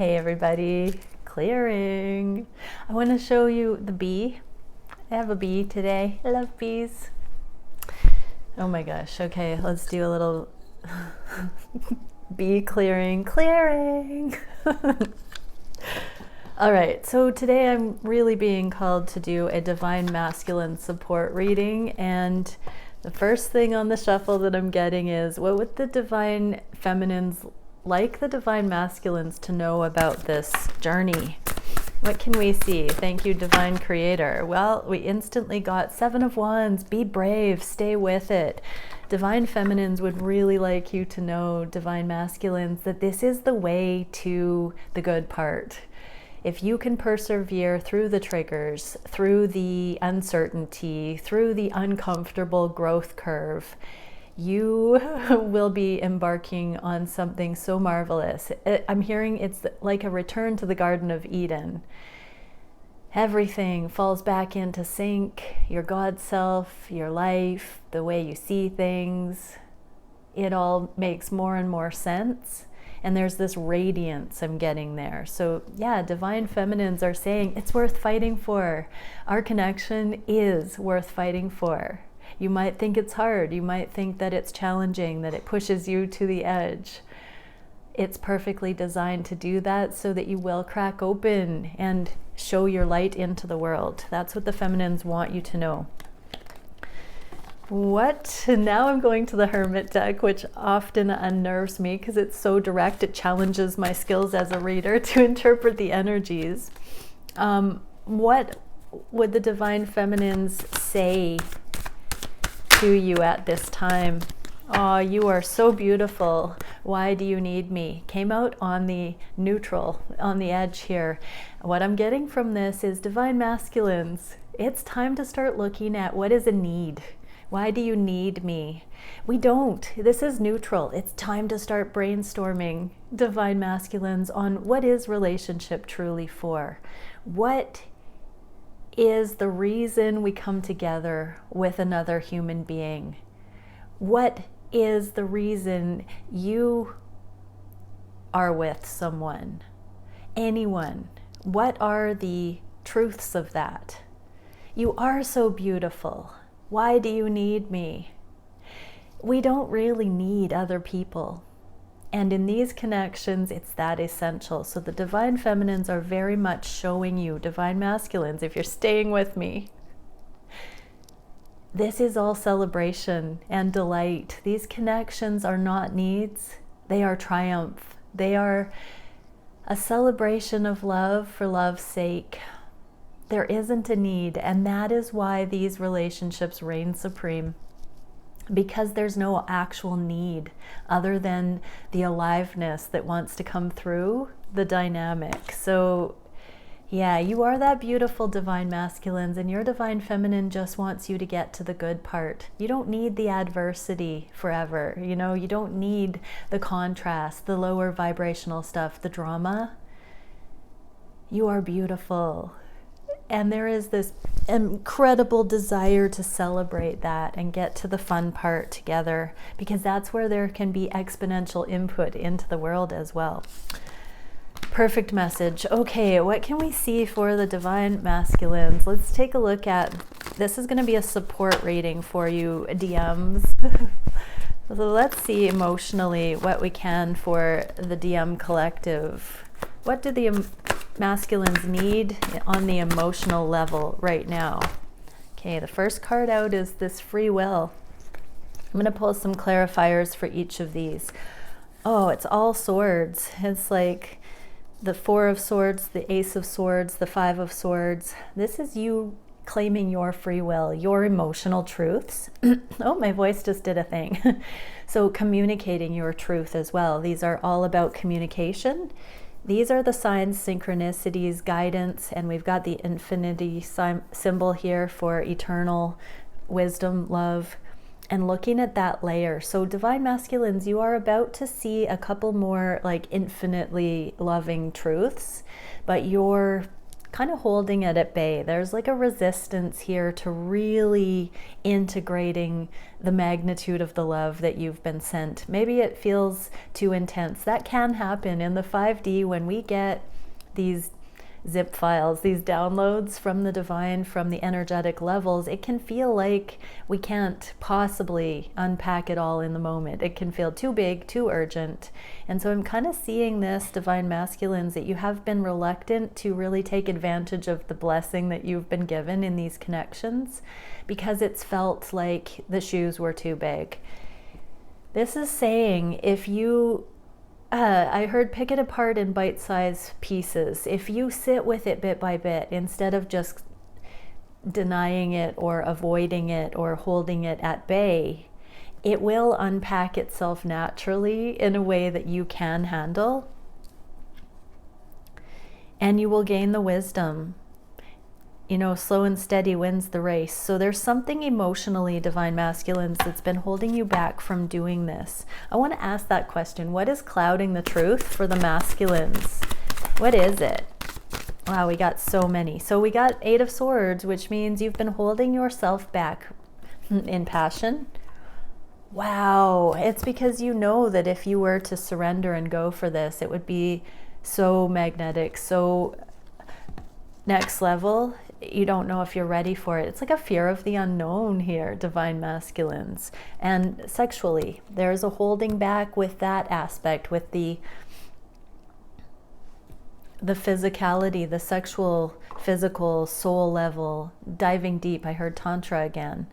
Hey everybody, clearing. I want to show you the bee. I have a bee today. I love bees. Oh my gosh. Okay, let's do a little bee clearing. All right, so today I'm really being called to do a divine masculine support reading, and the first thing on the shuffle that I'm getting is, what would the divine feminines like the divine masculines to know about this journey? What can we see? Thank you, divine creator. Well, we instantly got 7 of Wands. Be brave, stay with it. Divine feminines would really like you to know, divine masculines, that this is the way to the good part. If you can persevere through the triggers, through the uncertainty, through the uncomfortable growth curve, you will be embarking on something so marvelous. I'm hearing it's like a return to the Garden of Eden. Everything falls back into sync, your God self, your life, the way you see things. It all makes more and more sense. And there's this radiance I'm getting there. So yeah, divine feminines are saying it's worth fighting for. Our connection is worth fighting for. You might think it's hard. You might think that it's challenging, that it pushes you to the edge. It's perfectly designed to do that so that you will crack open and show your light into the world. That's what the feminines want you to know. Now I'm going to the Hermit deck, which often unnerves me because it's so direct. It challenges my skills as a reader to interpret the energies. What would the divine feminines say to you at this time? Oh, you are so beautiful. Why do you need me? Came out on the neutral, on the edge here. What I'm getting from this is, divine masculines, it's time to start looking at what is a need. Why do you need me? We don't. This is neutral. It's time to start brainstorming, divine masculines, on what is relationship truly for? What is the reason we come together with another human being? What is the reason you are with someone? Anyone? What are the truths of that? You are so beautiful. Why do you need me? We don't really need other people. And in these connections, it's that essential. So the divine feminines are very much showing you, divine masculines, if you're staying with me, this is all celebration and delight. These connections are not needs. They are triumph. They are a celebration of love for love's sake. There isn't a need, and that is why these relationships reign supreme, because there's no actual need other than the aliveness that wants to come through the dynamic. So yeah, you are that beautiful, divine masculines, and your divine feminine just wants you to get to the good part. You don't need the adversity forever. You know, you don't need the contrast, the lower vibrational stuff, the drama. You are beautiful. And there is this incredible desire to celebrate that and get to the fun part together, because that's where there can be exponential input into the world as well. Perfect message. Okay, what can we see for the divine masculines? Let's take a look at, this is going to be a support reading for you, DMs. So let's see emotionally what we can for the DM collective. What do the masculines need on the emotional level right now? Okay, the first card out is this free will. I'm going to pull some clarifiers for each of these. Oh, it's all swords. It's like the 4 of swords, the Ace of swords, the 5 of swords. This is you claiming your free will, your emotional truths. Oh, my voice just did a thing. So communicating your truth as well. These are all about communication. These are the signs, synchronicities, guidance, and we've got the infinity symbol here for eternal wisdom, love, and looking at that layer. So divine masculines, you are about to see a couple more like infinitely loving truths, but your kind of holding it at bay. There's like a resistance here to really integrating the magnitude of the love that you've been sent. Maybe it feels too intense. That can happen in the 5D when we get these zip files, these downloads from the divine, from the energetic levels. It can feel like we can't possibly unpack it all in the moment. It can feel too big, too urgent. And so I'm kind of seeing this, divine masculines, that you have been reluctant to really take advantage of the blessing that you've been given in these connections because it's felt like the shoes were too big. This is saying if you I heard pick it apart in bite-sized pieces. If you sit with it bit by bit, instead of just denying it or avoiding it or holding it at bay, it will unpack itself naturally in a way that you can handle. And you will gain the wisdom. You know, slow and steady wins the race. So there's something emotionally, divine masculines, that's been holding you back from doing this. I want to ask that question. What is clouding the truth for the masculines? What is it? Wow, we got so many. So we got 8 of Swords, which means you've been holding yourself back in passion. Wow, it's because you know that if you were to surrender and go for this, it would be so magnetic, so next level. You don't know if you're ready for it. It's like a fear of the unknown here, divine masculines. And sexually, there's a holding back with that aspect, with the physicality, the sexual, physical, soul level, diving deep. I heard Tantra again.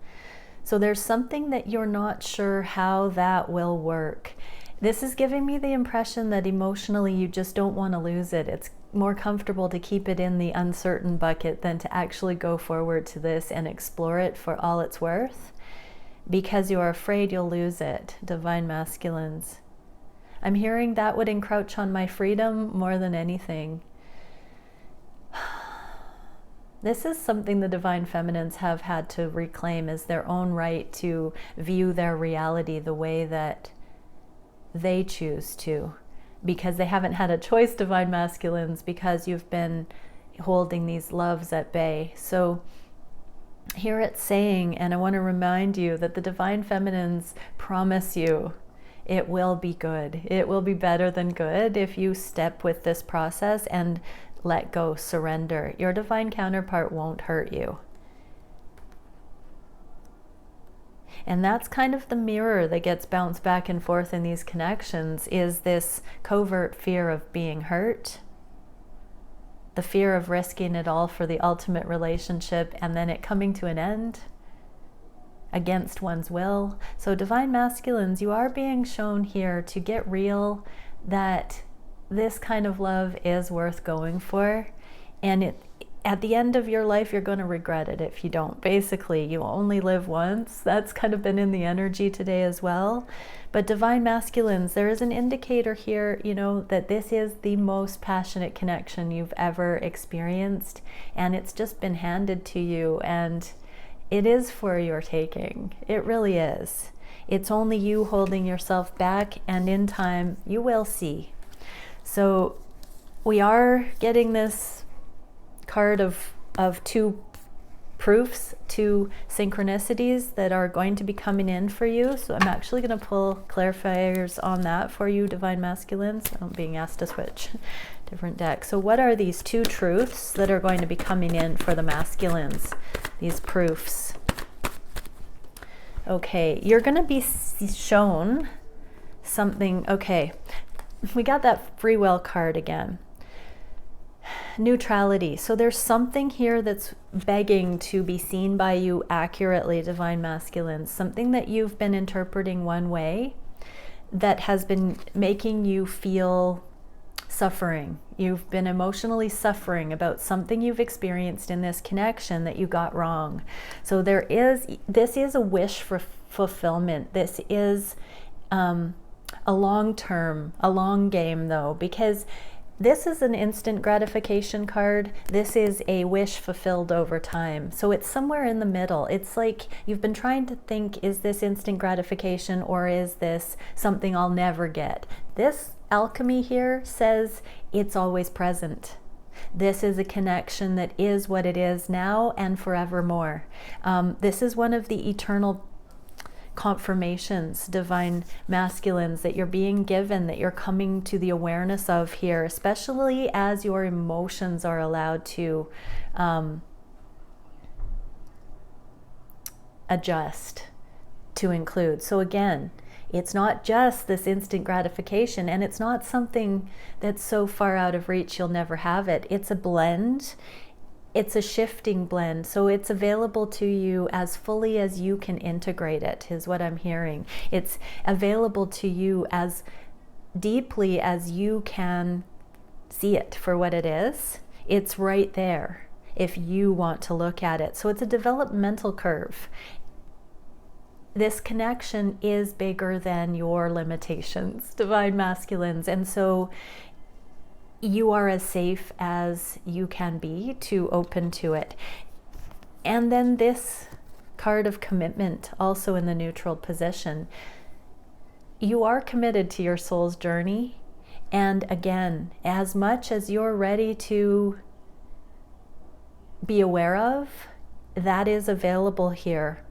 So there's something that you're not sure how that will work. This is giving me the impression that emotionally you just don't want to lose it. It's more comfortable to keep it in the uncertain bucket than to actually go forward to this and explore it for all it's worth, because you're afraid you'll lose it, divine masculines. I'm hearing that would encroach on my freedom more than anything. This is something the divine feminines have had to reclaim as their own right to view their reality the way that they choose to, because they haven't had a choice, divine masculines, because you've been holding these loves at bay. So here it's saying, and I want to remind you that the divine feminines promise you it will be good. It will be better than good if you step with this process and let go, surrender. Your divine counterpart won't hurt you. And that's kind of the mirror that gets bounced back and forth in these connections, is this covert fear of being hurt, the fear of risking it all for the ultimate relationship and then it coming to an end against one's will. So divine masculines, you are being shown here to get real that this kind of love is worth going for, and at the end of your life, you're going to regret it if you don't. Basically, you only live once. That's kind of been in the energy today as well. But divine masculines, there is an indicator here, you know, that this is the most passionate connection you've ever experienced, and it's just been handed to you, and it is for your taking. It really is. It's only you holding yourself back, and in time, you will see. So we are getting this card of 2 proofs, 2 synchronicities that are going to be coming in for you. So I'm actually going to pull clarifiers on that for you, divine masculines. I'm being asked to switch different deck. So what are these 2 truths that are going to be coming in for the masculines? These proofs. Okay, you're going to be shown something. Okay, we got that free will card again. Neutrality. So there's something here that's begging to be seen by you accurately, divine masculines. Something that you've been interpreting one way that has been making you feel suffering. You've been emotionally suffering about something you've experienced in this connection that you got wrong. So this is a wish for fulfillment. This is a long game though, because this is an instant gratification card. This is a wish fulfilled over time. So it's somewhere in the middle. It's like you've been trying to think, is this instant gratification or is this something I'll never get? This alchemy here says it's always present. This is a connection that is what it is now and forevermore. This is one of the eternal confirmations, divine masculines, that you're being given, that you're coming to the awareness of here, especially as your emotions are allowed to adjust to include. So again, it's not just this instant gratification, and it's not something that's so far out of reach you'll never have it. It's a blend. It's a shifting blend, so it's available to you as fully as you can integrate it, is what I'm hearing. It's available to you as deeply as you can see it for what it is. It's right there if you want to look at it. So it's a developmental curve. This connection is bigger than your limitations, divine masculines, and so you are as safe as you can be to open to it. And then this card of commitment, also in the neutral position. You are committed to your soul's journey. And again, as much as you're ready to be aware of, that is available here.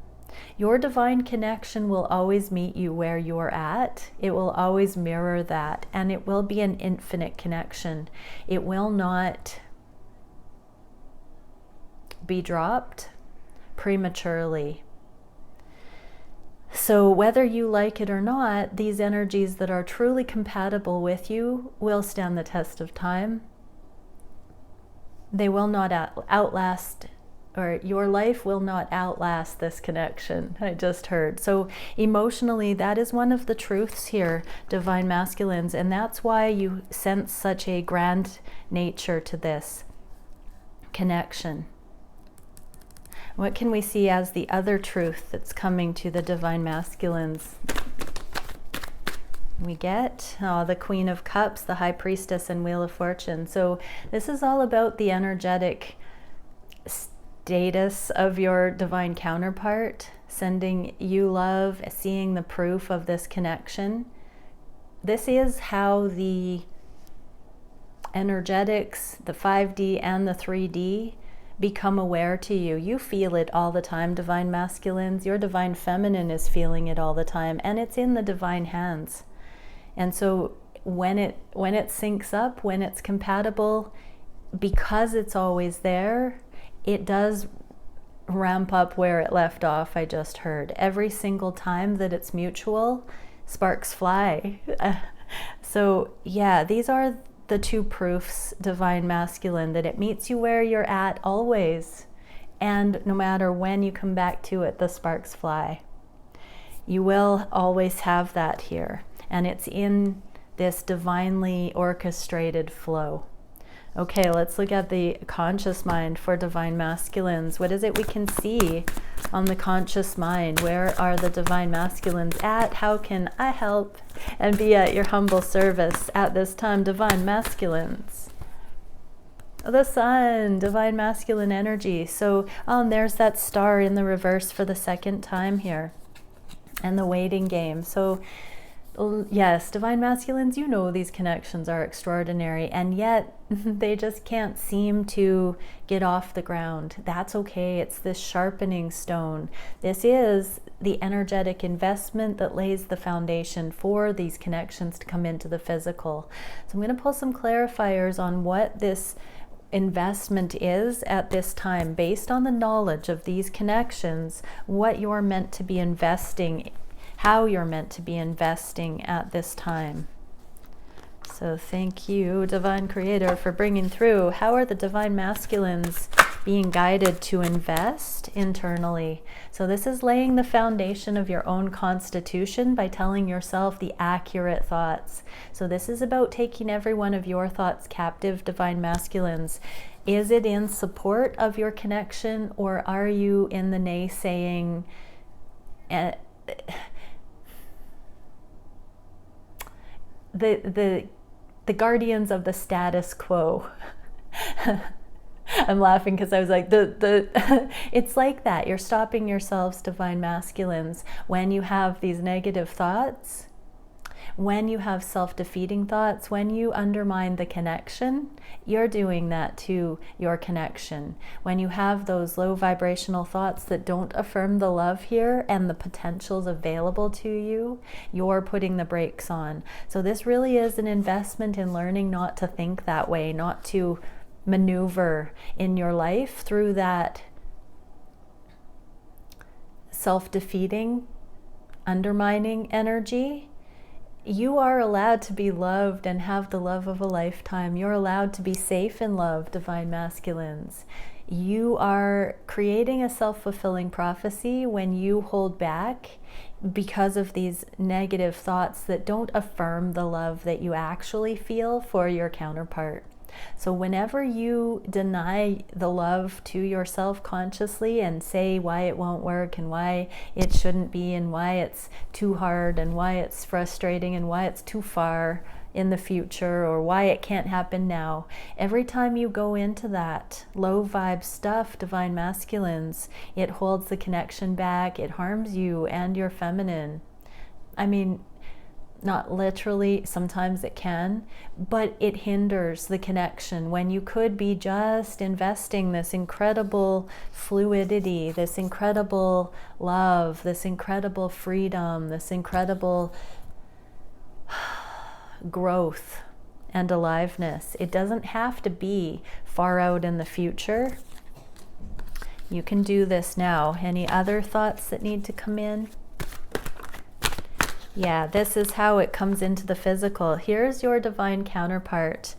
Your divine connection will always meet you where you're at. It will always mirror that, and it will be an infinite connection. It will not be dropped prematurely. So whether you like it or not, these energies that are truly compatible with you will stand the test of time. They will not outlast, or your life will not outlast this connection, I just heard. So emotionally, that is one of the truths here, divine masculines, and that's why you sense such a grand nature to this connection. What can we see as the other truth that's coming to the divine masculines? We get the Queen of Cups, the High Priestess, and Wheel of Fortune. So this is all about the energetic status of your divine counterpart, sending you love, seeing the proof of this connection. This is how the energetics, the 5D and the 3D, become aware to you. You feel it all the time, divine masculines. Your divine feminine is feeling it all the time, and it's in the divine hands. And so when it syncs up, when it's compatible, because it's always there, it does ramp up where it left off, I just heard. Every single time that it's mutual, sparks fly. So yeah, these are the two proofs, divine masculine, that it meets you where you're at always, and no matter when you come back to it, the sparks fly. You will always have that here, and it's in this divinely orchestrated flow. Okay, let's look at the conscious mind for divine masculines. What is it we can see on the conscious mind? Where are the divine masculines at? How can I help and be at your humble service at this time, divine masculines? The sun, divine masculine energy. So there's that star in the reverse for the second time here, and the waiting game. So yes, divine masculines, you know these connections are extraordinary, and yet they just can't seem to get off the ground. That's okay. It's this sharpening stone. This is the energetic investment that lays the foundation for these connections to come into the physical. So I'm going to pull some clarifiers on what this investment is at this time, based on the knowledge of these connections, what you're meant to be investing, how you're meant to be investing at this time. So thank you, Divine Creator, for bringing through. How are the divine masculines being guided to invest internally? So this is laying the foundation of your own constitution by telling yourself the accurate thoughts. So this is about taking every one of your thoughts captive, divine masculines. Is it in support of your connection, or are you in the naysaying? The guardians of the status quo. I'm laughing because I was like, it's like that. You're stopping yourselves, divine masculines, when you have these negative thoughts, When you have self-defeating thoughts, when you undermine the connection, you're doing that to your connection. When you have those low vibrational thoughts that don't affirm the love here and the potentials available to you, you're putting the brakes on. So this really is an investment in learning not to think that way, not to maneuver in your life through that self-defeating, undermining energy. You are allowed to be loved and have the love of a lifetime. You're allowed to be safe in love, divine masculines. You are creating a self-fulfilling prophecy when you hold back because of these negative thoughts that don't affirm the love that you actually feel for your counterpart. So whenever you deny the love to yourself consciously and say why it won't work and why it shouldn't be and why it's too hard and why it's frustrating and why it's too far in the future or why it can't happen now, every time you go into that low vibe stuff, divine masculines, it holds the connection back, it harms you and your feminine. I mean, not literally, sometimes it can, but it hinders the connection when you could be just investing this incredible fluidity, this incredible love, this incredible freedom, this incredible growth and aliveness. It doesn't have to be far out in the future. You can do this now. Any other thoughts that need to come in? Yeah, this is how it comes into the physical. Here's your divine counterpart.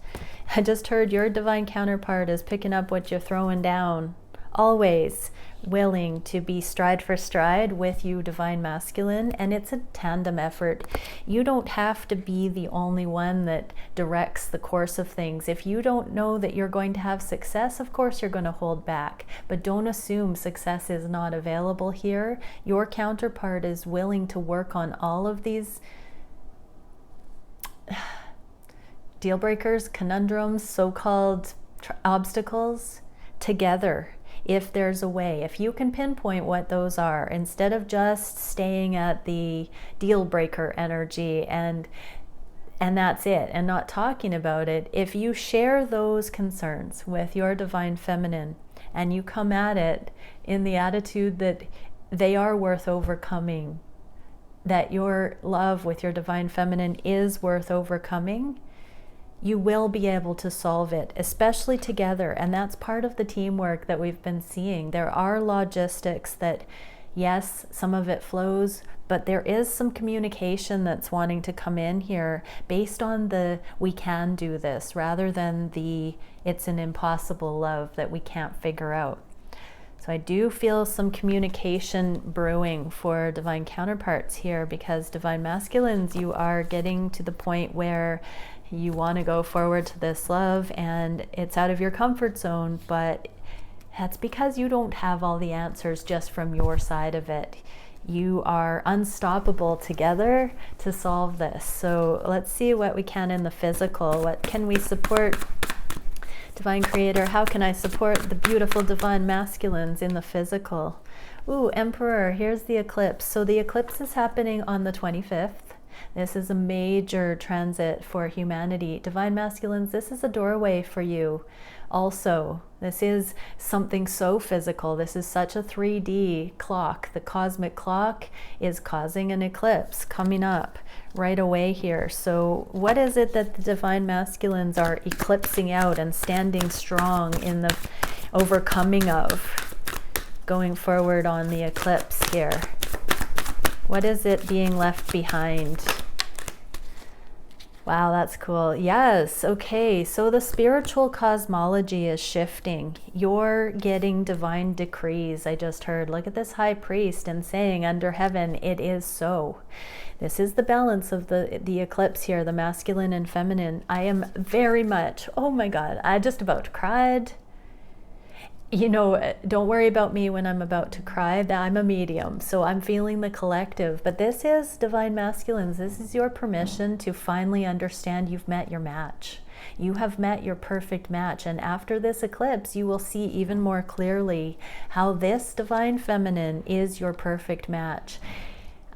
I just heard your divine counterpart is picking up what you're throwing down. Always willing to be stride for stride with you, divine masculine, and it's a tandem effort. You don't have to be the only one that directs the course of things. If you don't know that you're going to have success, of course you're going to hold back, but don't assume success is not available here. Your counterpart is willing to work on all of these deal breakers, conundrums, so-called obstacles together. If there's a way, if you can pinpoint what those are, instead of just staying at the deal breaker energy and that's it, and not talking about it, if you share those concerns with your divine feminine and you come at it in the attitude that they are worth overcoming, that your love with your divine feminine is worth overcoming, you will be able to solve it, especially together. And that's part of the teamwork that we've been seeing. There are logistics that, yes, some of it flows, but there is some communication that's wanting to come in here based on the we can do this rather than the it's an impossible love that we can't figure out. So I do feel some communication brewing for divine counterparts here, because divine masculines, you are getting to the point where you want to go forward to this love and it's out of your comfort zone, but that's because you don't have all the answers just from your side of it. You are unstoppable together to solve this. So let's see what we can in the physical. What can we support? Divine Creator, how can I support the beautiful divine masculines in the physical? Ooh, Emperor, here's the eclipse. So the eclipse is happening on the 25th. This is a major transit for humanity. Divine masculines, this is a doorway for you. Also, this is something so physical. This is such a 3D clock. The cosmic clock is causing an eclipse coming up right away here. So what is it that the divine masculines are eclipsing out and standing strong in the overcoming of, going forward on the eclipse here? What is it being left behind? Wow, that's cool. Yes, okay, so the spiritual cosmology is shifting. You're getting divine decrees, I just heard. Look at this high priest and saying under heaven, it is so. This is the balance of the eclipse here, the masculine and feminine. I am very much, oh my God, I just about cried. You know, don't worry about me when I'm about to cry. I'm a medium, so I'm feeling the collective. But this is divine masculines. This is your permission to finally understand you've met your match. You have met your perfect match. And after this eclipse, you will see even more clearly how this divine feminine is your perfect match.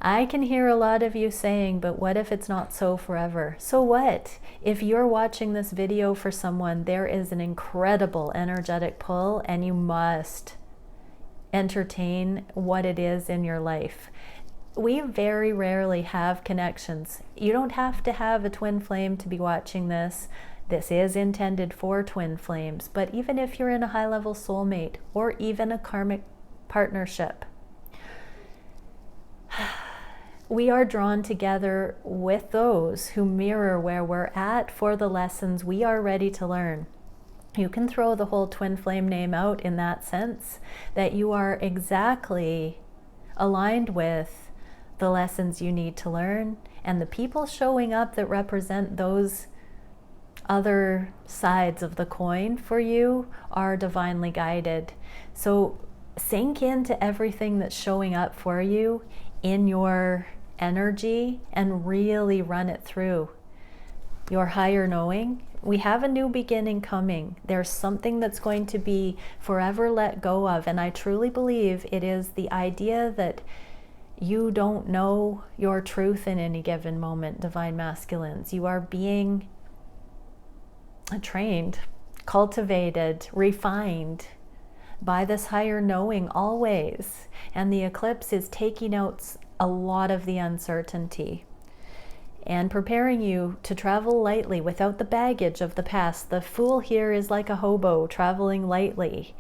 I can hear a lot of you saying, but what if it's not so forever? So what? If you're watching this video for someone, there is an incredible energetic pull, and you must entertain what it is in your life. We very rarely have connections. You don't have to have a twin flame to be watching this. This is intended for twin flames, but even if you're in a high-level soulmate or even a karmic partnership, we are drawn together with those who mirror where we're at for the lessons we are ready to learn. You can throw the whole twin flame name out in that sense, that you are exactly aligned with the lessons you need to learn, and the people showing up that represent those other sides of the coin for you are divinely guided. So sink into everything that's showing up for you in your energy and really run it through your higher knowing. We have a new beginning coming. There's something that's going to be forever let go of, and I truly believe it is the idea that you don't know your truth in any given moment, divine masculines. You are being trained, cultivated, refined by this higher knowing always, and the eclipse is taking out a lot of the uncertainty and preparing you to travel lightly without the baggage of the past. The Fool here is like a hobo traveling lightly,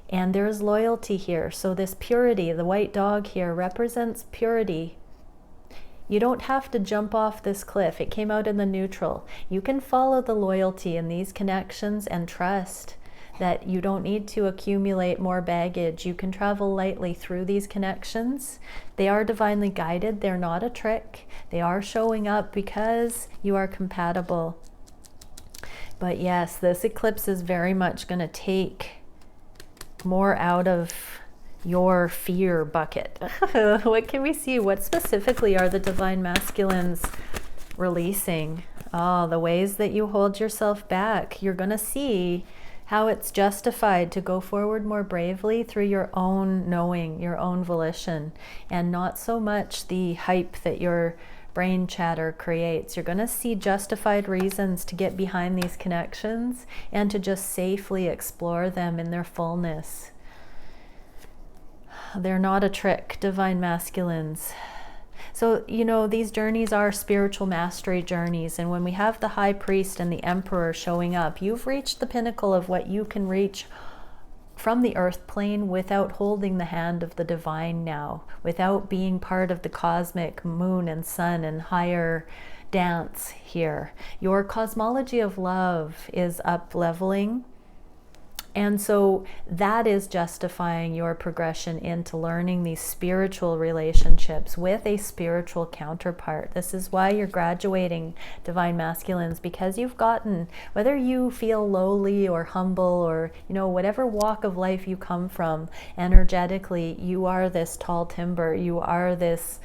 and there's loyalty here. So this purity, the white dog here, represents purity. You don't have to jump off this cliff. It came out in the neutral. You can follow the loyalty in these connections and trust that you don't need to accumulate more baggage. You can travel lightly through these connections. They are divinely guided. They're not a trick. They are showing up because you are compatible. But yes, this eclipse is very much going to take more out of your fear bucket. What can we see? What specifically are the divine masculines releasing? Oh, the ways that you hold yourself back. You're going to see how it's justified to go forward more bravely through your own knowing, your own volition, and not so much the hype that your brain chatter creates. You're going to see justified reasons to get behind these connections and to just safely explore them in their fullness. They're not a trick, divine masculines. So, you know, these journeys are spiritual mastery journeys. And when we have the high priest and the emperor showing up, you've reached the pinnacle of what you can reach from the earth plane without holding the hand of the divine now, without being part of the cosmic moon and sun and higher dance here. Your cosmology of love is up leveling. And so that is justifying your progression into learning these spiritual relationships with a spiritual counterpart. This is why you're graduating, divine masculines, because you've gotten, whether you feel lowly or humble or, you know, whatever walk of life you come from, energetically, you are this tall timber. You are this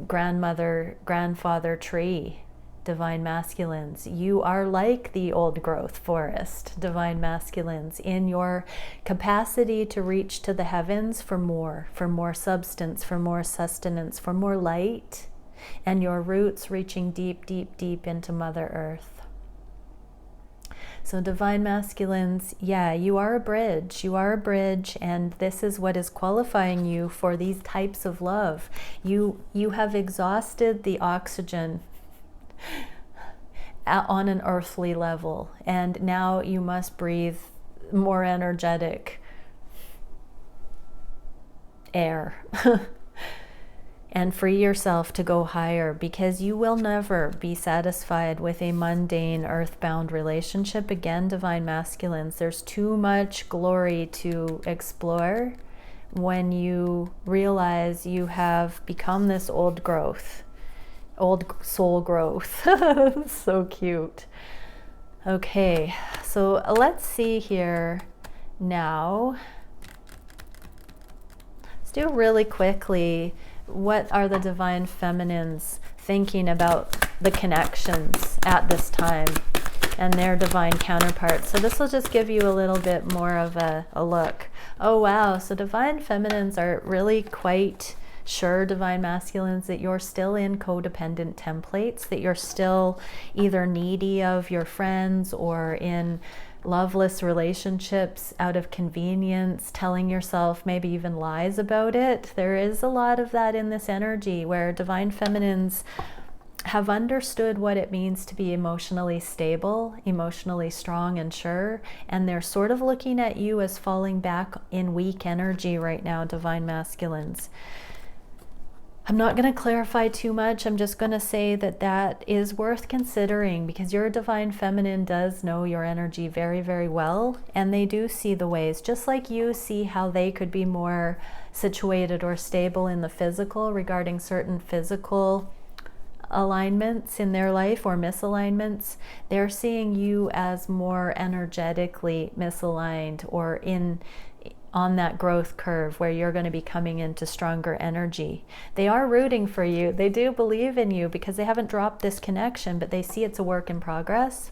grandmother, grandfather tree. Divine masculines, you are like the old growth forest, divine masculines, in your capacity to reach to the heavens for more substance, for more sustenance, for more light, and your roots reaching deep, deep, deep into Mother Earth. So divine masculines, yeah, you are a bridge. You are a bridge, and this is what is qualifying you for these types of love. You have exhausted the oxygen on an earthly level, and now you must breathe more energetic air and free yourself to go higher, because you will never be satisfied with a mundane earthbound relationship again, divine masculines. There's too much glory to explore when you realize you have become this old growth. Old soul growth. So cute. Okay, so let's see here now. Let's do really quickly, what are the divine feminines thinking about the connections at this time and their divine counterparts? So this will just give you a little bit more of a look. Oh wow, so divine feminines are really quite sure, divine masculines, that you're still in codependent templates, that you're still either needy of your friends or in loveless relationships out of convenience, telling yourself maybe even lies about it. There is a lot of that in this energy, where divine feminines have understood what it means to be emotionally stable, emotionally strong and sure, and they're sort of looking at you as falling back in weak energy right now, divine masculines. I'm not going to clarify too much. I'm just going to say that that is worth considering, because your divine feminine does know your energy very, very well, and they do see the ways, just like you see how they could be more situated or stable in the physical regarding certain physical alignments in their life or misalignments. They're seeing you as more energetically misaligned, or on that growth curve where you're going to be coming into stronger energy. They are rooting for you. They do believe in you because they haven't dropped this connection, but they see it's a work in progress.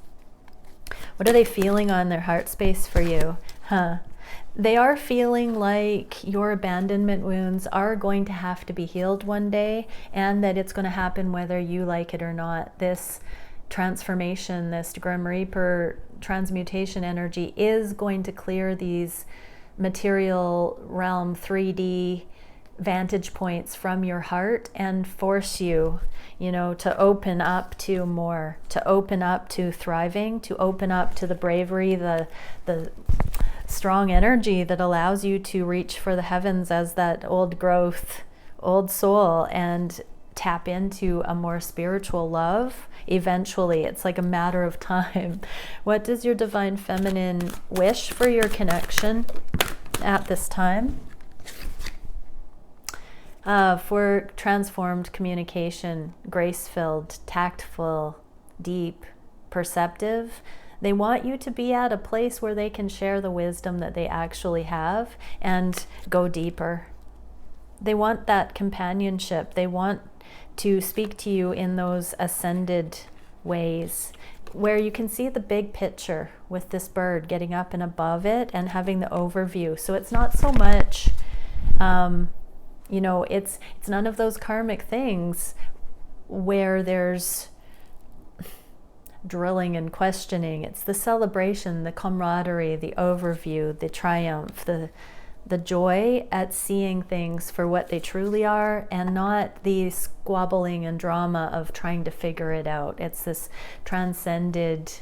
What are they feeling on their heart space for you? They are feeling like your abandonment wounds are going to have to be healed one day, and that it's going to happen whether you like it or not. This transformation, this Grim Reaper transmutation energy is going to clear these material realm 3D vantage points from your heart and force you, to open up to more, to open up to thriving, to open up to the bravery, the strong energy that allows you to reach for the heavens as that old growth, old soul, and tap into a more spiritual love. Eventually, it's like a matter of time. What does your divine feminine wish for your connection at this time? For transformed communication, grace-filled, tactful, deep, perceptive. They want you to be at a place where they can share the wisdom that they actually have and go deeper. They want that companionship. They want to speak to you in those ascended ways, where you can see the big picture with this bird getting up and above it and having the overview. So it's not so much, it's none of those karmic things where there's drilling and questioning. It's the celebration, the camaraderie, the overview, the triumph, the joy at seeing things for what they truly are, and not the squabbling and drama of trying to figure it out. It's this transcended,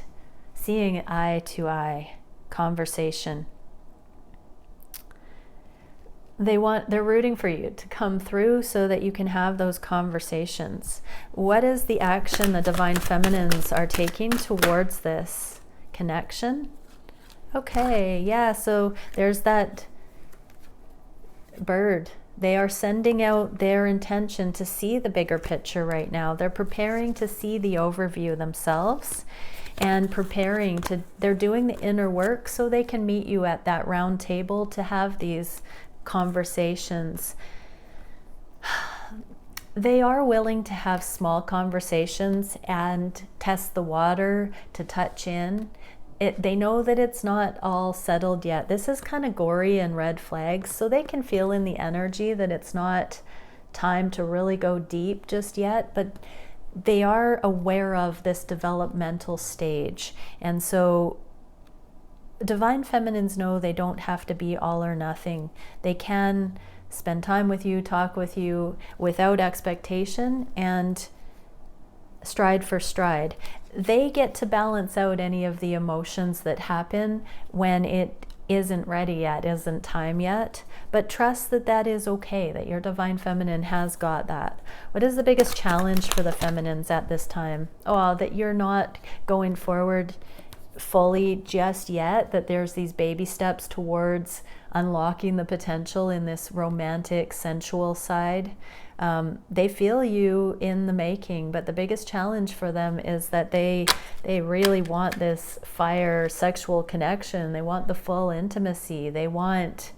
seeing eye to eye conversation. They're rooting for you to come through so that you can have those conversations. What is the action the divine feminines are taking towards this connection? Okay, yeah, so there's that bird. They are sending out their intention to see the bigger picture right now. They're preparing to see the overview themselves, and they're doing the inner work so they can meet you at that round table to have these conversations. They are willing to have small conversations and test the water, to touch in. They know that it's not all settled yet. This is kind of gory and red flags, so they can feel in the energy that it's not time to really go deep just yet, but they are aware of this developmental stage. And so divine feminines know they don't have to be all or nothing. They can spend time with you, talk with you without expectation, and stride for stride. They get to balance out any of the emotions that happen when it isn't ready yet, isn't time yet, but trust that that is okay, that your divine feminine has got that. What is the biggest challenge for the feminines at this time? Oh, that you're not going forward fully just yet, that there's these baby steps towards unlocking the potential in this romantic, sensual side. They feel you in the making, but the biggest challenge for them is that they really want this fire sexual connection. They want the full intimacy. They want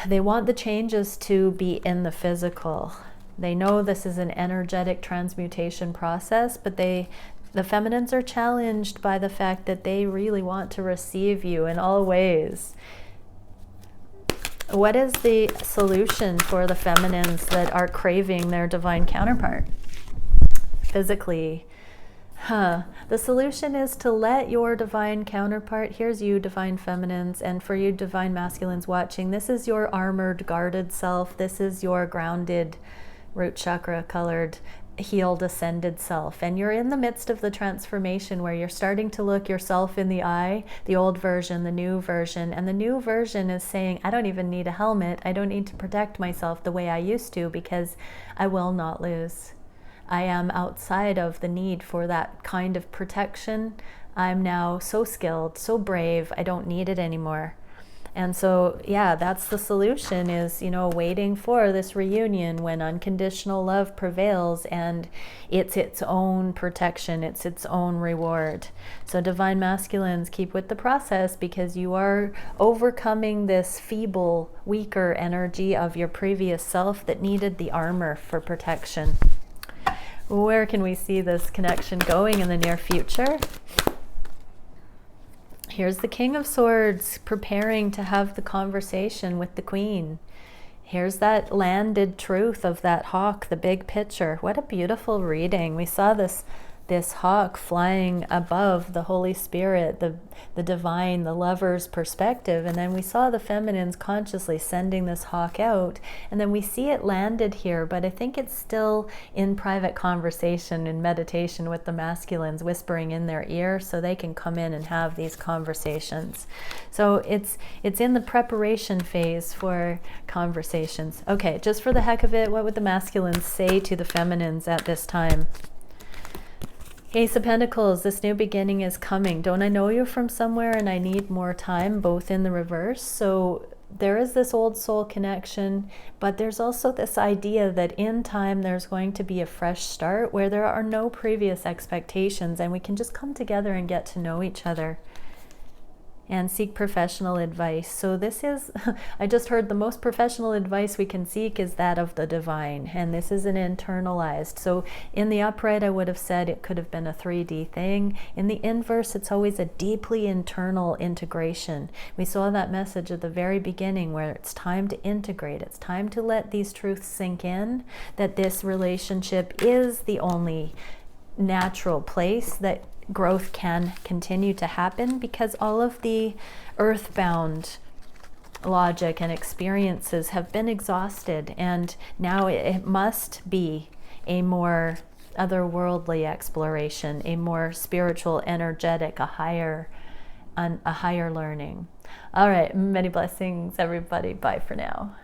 the changes to be in the physical. They know this is an energetic transmutation process, but the feminines are challenged by the fact that they really want to receive you in all ways. What is the solution for the feminines that are craving their divine counterpart physically? The solution is to let your divine counterpart, here's you divine feminines, and for you divine masculines watching, this is your armored, guarded self. This is your grounded, root chakra colored, healed, ascended self. And you're in the midst of the transformation where you're starting to look yourself in the eye, the old version, the new version. And the new version is saying, I don't even need a helmet. I don't need to protect myself the way I used to, because I will not lose. I am outside of the need for that kind of protection. I'm now so skilled, so brave, I don't need it anymore. And so, yeah, that's the solution, is, you know, waiting for this reunion when unconditional love prevails and it's its own protection, it's its own reward. So divine masculines, keep with the process, because you are overcoming this feeble, weaker energy of your previous self that needed the armor for protection. Where can we see this connection going in the near future? Here's the King of Swords preparing to have the conversation with the Queen. Here's that landed truth of that hawk, the big picture. What a beautiful reading. We saw this hawk flying above the Holy Spirit, the divine, the lover's perspective. And then we saw the feminines consciously sending this hawk out. And then we see it landed here, but I think it's still in private conversation and meditation with the masculines, whispering in their ear so they can come in and have these conversations. So it's in the preparation phase for conversations. Okay, just for the heck of it, what would the masculines say to the feminines at this time? Ace of Pentacles, this new beginning is coming. Don't I know you from somewhere and I need more time, both in the reverse. So there is this old soul connection, but there's also this idea that in time there's going to be a fresh start where there are no previous expectations and we can just come together and get to know each other and seek professional advice. So this is, I just heard, the most professional advice we can seek is that of the divine, and this is an internalized. So in the upright, I would have said it could have been a 3D thing. In the inverse, it's always a deeply internal integration. We saw that message at the very beginning where it's time to integrate. It's time to let these truths sink in, that this relationship is the only natural place that growth can continue to happen, because all of the earthbound logic and experiences have been exhausted, and now it must be a more otherworldly exploration, a more spiritual, energetic, a higher learning. All right, many blessings, everybody. Bye for now.